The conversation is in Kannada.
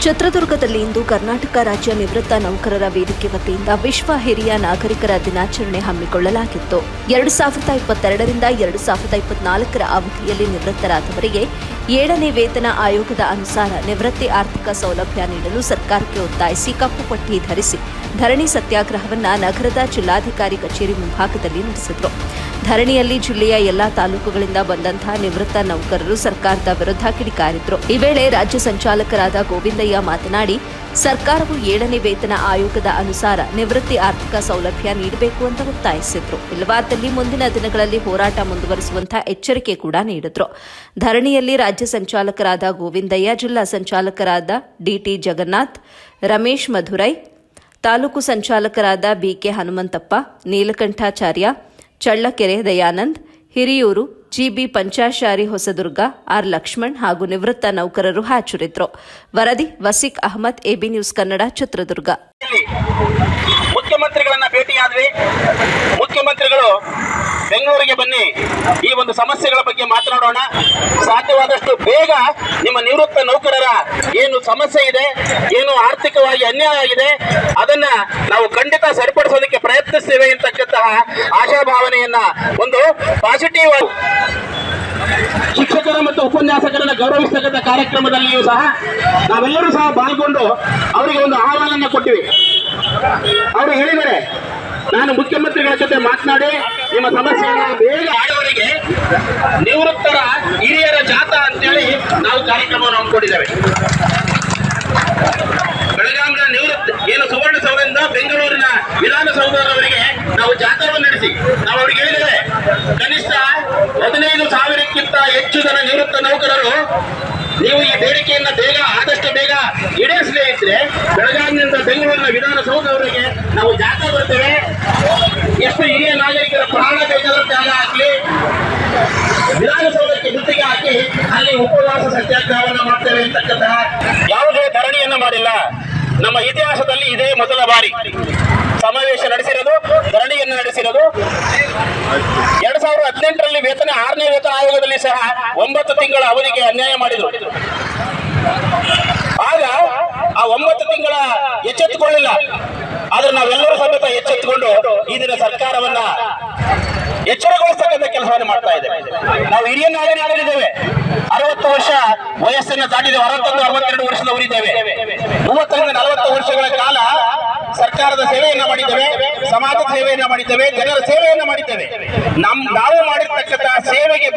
ಚಿತ್ರದುರ್ಗದಲ್ಲಿ ಇಂದು ಕರ್ನಾಟಕ ರಾಜ್ಯ ನಿವೃತ್ತ ನೌಕರರ ವೇದಿಕೆ ವತಿಯಿಂದ ವಿಶ್ವ ಹಿರಿಯ ನಾಗರಿಕರ ದಿನಾಚರಣೆ ಹಮ್ಮಿಕೊಳ್ಳಲಾಗಿತ್ತು. 2022ರಿಂದ 2024ರ ಅವಧಿಯಲ್ಲಿ ನಿವೃತ್ತರಾದವರಿಗೆ 7ನೇ ವೇತನ ಆಯೋಗದ ಅನುಸಾರ ನಿವೃತ್ತಿ ಆರ್ಥಿಕ ಸೌಲಭ್ಯ ನೀಡಲು ಸರ್ಕಾರಕ್ಕೆ ಒತ್ತಾಯಿಸಿ ಕಪ್ಪು ಪಟ್ಟಿ ಧರಿಸಿ ಧರಣಿ ಸತ್ಯಾಗ್ರಹವನ್ನು ನಗರದ ಜಿಲ್ಲಾಧಿಕಾರಿ ಕಚೇರಿ ಮುಂಭಾಗದಲ್ಲಿ ನಡೆಸಿದರು. ಧರಣಿಯಲ್ಲಿ ಜಿಲ್ಲೆಯ ಎಲ್ಲಾ ತಾಲೂಕುಗಳಿಂದ ಬಂದಂತಹ ನಿವೃತ್ತ ನೌಕರರು ಸರ್ಕಾರದ ವಿರುದ್ಧ ಕಿಡಿಕಾರಿದ್ರು. ಈ ವೇಳೆ ರಾಜ್ಯ ಸಂಚಾಲಕರಾದ ಗೋವಿಂದಯ್ಯ ಮಾತನಾಡಿ, ಸರ್ಕಾರವು 7ನೇ ವೇತನ ಆಯೋಗದ ಅನುಸಾರ ನಿವೃತ್ತಿ ಆರ್ಥಿಕ ಸೌಲಭ್ಯ ನೀಡಬೇಕು ಅಂತ ಒತ್ತಾಯಿಸಿದ್ರು. ಇಲ್ಲವಾದಲ್ಲಿ ಮುಂದಿನ ದಿನಗಳಲ್ಲಿ ಹೋರಾಟ ಮುಂದುವರಿಸುವಂತಹ ಎಚ್ಚರಿಕೆ ಕೂಡ ನೀಡಿದ್ರು. ಧರಣಿಯಲ್ಲಿ ರಾಜ್ಯ ಸಂಚಾಲಕರಾದ ಗೋವಿಂದಯ್ಯ, ಜಿಲ್ಲಾ ಸಂಚಾಲಕರಾದ ಡಿಟಿ ಜಗನ್ನಾಥ್, ರಮೇಶ್ ಮಧುರೈ, ತಾಲೂಕು ಸಂಚಾಲಕರಾದ BK Hanumanthappa, Neelakanthacharya, Challakere Dayanand, Hiriyur, GB Panchashari Hosadurga, R Lakshman ಹಾಗೂ ನಿವೃತ್ತ ನೌಕರರು ಹಾಜರಿದ್ದರು. ವರದಿ ವಸೀಕ್ ಅಹಮದ್, ಎಬಿ ನ್ಯೂಸ್ ಕನ್ನಡ, ಚಿತ್ರದುರ್ಗ. ಮುಖ್ಯಮಂತ್ರಿಗಳನ್ನ ಭೇಟಿಯಾದ್ವಿ. ಮುಖ್ಯಮಂತ್ರಿಗಳು ಬೆಂಗಳೂರಿಗೆ ಬನ್ನಿ, ಈ ಒಂದು ಸಮಸ್ಯೆಗಳ ಬಗ್ಗೆ ಮಾತನಾಡೋಣ, ಸಾಧ್ಯವಾದಷ್ಟು ಬೇಗ ನಿಮ್ಮ ನಿವೃತ್ತ ನೌಕರರ ಏನು ಸಮಸ್ಯೆ ಇದೆ, ಏನು ಆರ್ಥಿಕವಾಗಿ ಅನ್ಯಾಯ ಆಗಿದೆ, ಅದನ್ನ ನಾವು ಖಂಡಿತ ಸರಿಪಡಿಸೋದಕ್ಕೆ ಪ್ರಯತ್ನಿಸ್ತೇವೆ ಅಂತಕ್ಕಂತಹ ಆಶಾಭಾವನೆಯನ್ನ ಒಂದು ಪಾಸಿಟಿವ್ ಶಿಕ್ಷಕರ ಮತ್ತು ಉಪನ್ಯಾಸಕರನ್ನ ಗೌರವಿಸತಕ್ಕಂಥ ಕಾರ್ಯಕ್ರಮದಲ್ಲಿಯೂ ಸಹ ನಾವೆಲ್ಲರೂ ಸಹ ಪಾಲ್ಗೊಂಡು ಅವರಿಗೆ ಒಂದು ಆಹ್ವಾನ ಕೊಟ್ಟಿವಿ. ಅವರು ಹೇಳಿದ್ದಾರೆ, ನಾನು ಮುಖ್ಯಮಂತ್ರಿಗಳ ಜೊತೆ ಮಾತನಾಡಿ ನಿಮ್ಮ ಸಮಸ್ಯೆಯನ್ನು ಬೇಗ ಆಡುವವರಿಗೆ ನಿವೃತ್ತರ ಹಿರಿಯರ ಜಾಥಾ ಅಂತೇಳಿ ನಾವು ಕಾರ್ಯಕ್ರಮವನ್ನು ಹಮ್ಮಿಕೊಂಡಿದ್ದೇವೆ. ಬೆಳಗಾವಿಯ ನಿವೃತ್ತ ಏನು ಸುವರ್ಣಸೌಧದಿಂದ ಬೆಂಗಳೂರಿನ ವಿಧಾನಸೌಧದವರೆಗೆ ನಾವು ಜಾಥಾವನ್ನು ನಡೆಸಿ ನಾವು ಅವರಿಗೆ ಹೇಳಿದ್ದೇವೆ, ಕನಿಷ್ಠ 15,000ಕ್ಕಿಂತ ಹೆಚ್ಚು ಜನ ನಿವೃತ್ತ ನೌಕರರು ನೀವು ಈ ಬೇಡಿಕೆಯನ್ನ ಬೇಗ ಆದಷ್ಟು ಬೇಗ ಈಡೇರಿಸಲೇ ಇದ್ರೆ ಬೆಳಗಾವಿನಿಂದ ಬೆಂಗಳೂರಿನ ವಿಧಾನಸೌಧವರೆಗೆ ನಾವು ಜಾಥಾ ಬರ್ತೇವೆ. ಎಷ್ಟು ಹಿರಿಯ ನಾಗರಿಕರ ಪ್ರಾಣ ಬೇಕಾದ ತ್ಯಾಗ ಹಾಕಲಿ, ವಿಧಾನಸೌಧಕ್ಕೆ ಗುತ್ತಿಗೆ ಹಾಕಿ ಅಲ್ಲಿ ಉಪವಾಸ ಸತ್ಯಾಗ್ರಹವನ್ನು ಮಾಡ್ತೇವೆ ಅಂತಕ್ಕಂತಹ ಯಾವುದೇ ಧರಣಿಯನ್ನ ಮಾಡಿಲ್ಲ. ನಮ್ಮ ಇತಿಹಾಸದಲ್ಲಿ ಇದೇ ಮೊದಲ ಬಾರಿ ಸಮಾವೇಶ ನಡೆಸಿರೋದು, ಧರಣಿಯನ್ನು ನಡೆಸಿರೋದು. 2018ರಲ್ಲಿ 6ನೇ ವೇತನ ಆಯೋಗದಲ್ಲಿ ಸಹ 9 ತಿಂಗಳ ಅವಧಿಗೆ ಅನ್ಯಾಯ ಮಾಡಿದ್ರು. ಆಗ ಆ 9 ತಿಂಗಳ ಎಚ್ಚೆತ್ತುಕೊಳ್ಳಿಲ್ಲ. ಆದ್ರೆ ನಾವೆಲ್ಲರೂ ಸಮೇತ ಎಚ್ಚೆತ್ತುಕೊಂಡು ಈ ದಿನ ಸರ್ಕಾರವನ್ನ ಎಚ್ಚರಗೊಳಿಸತಕ್ಕಂಥ ಕೆಲಸವನ್ನು ಮಾಡ್ತಾ ಇದ್ದೇವೆ. ನಾವು ಹಿರಿಯ ನಾಗರಿಕರಿದ್ದೇವೆ, 60 ವರ್ಷ ವಯಸ್ಸನ್ನು ದಾಟಿದ್ದೇವೆ, 61-62 ವರ್ಷದವರಿದ್ದೇವೆ. 30ರಿಂದ 40 ವರ್ಷಗಳ ಕಾಲ ಸರ್ಕಾರದ ಸೇವೆಯನ್ನ ಮಾಡಿದ್ದೇವೆ, ಸಮಾಜದ ಸೇವೆಯನ್ನ ಮಾಡಿದ್ದೇವೆ, ಜನರ ಸೇವೆಯನ್ನ ಮಾಡಿದ್ದೇವೆ. ನಾವು ಮಾಡಿರ್ತಕ್ಕಂಥ ಸೇವೆಗೆ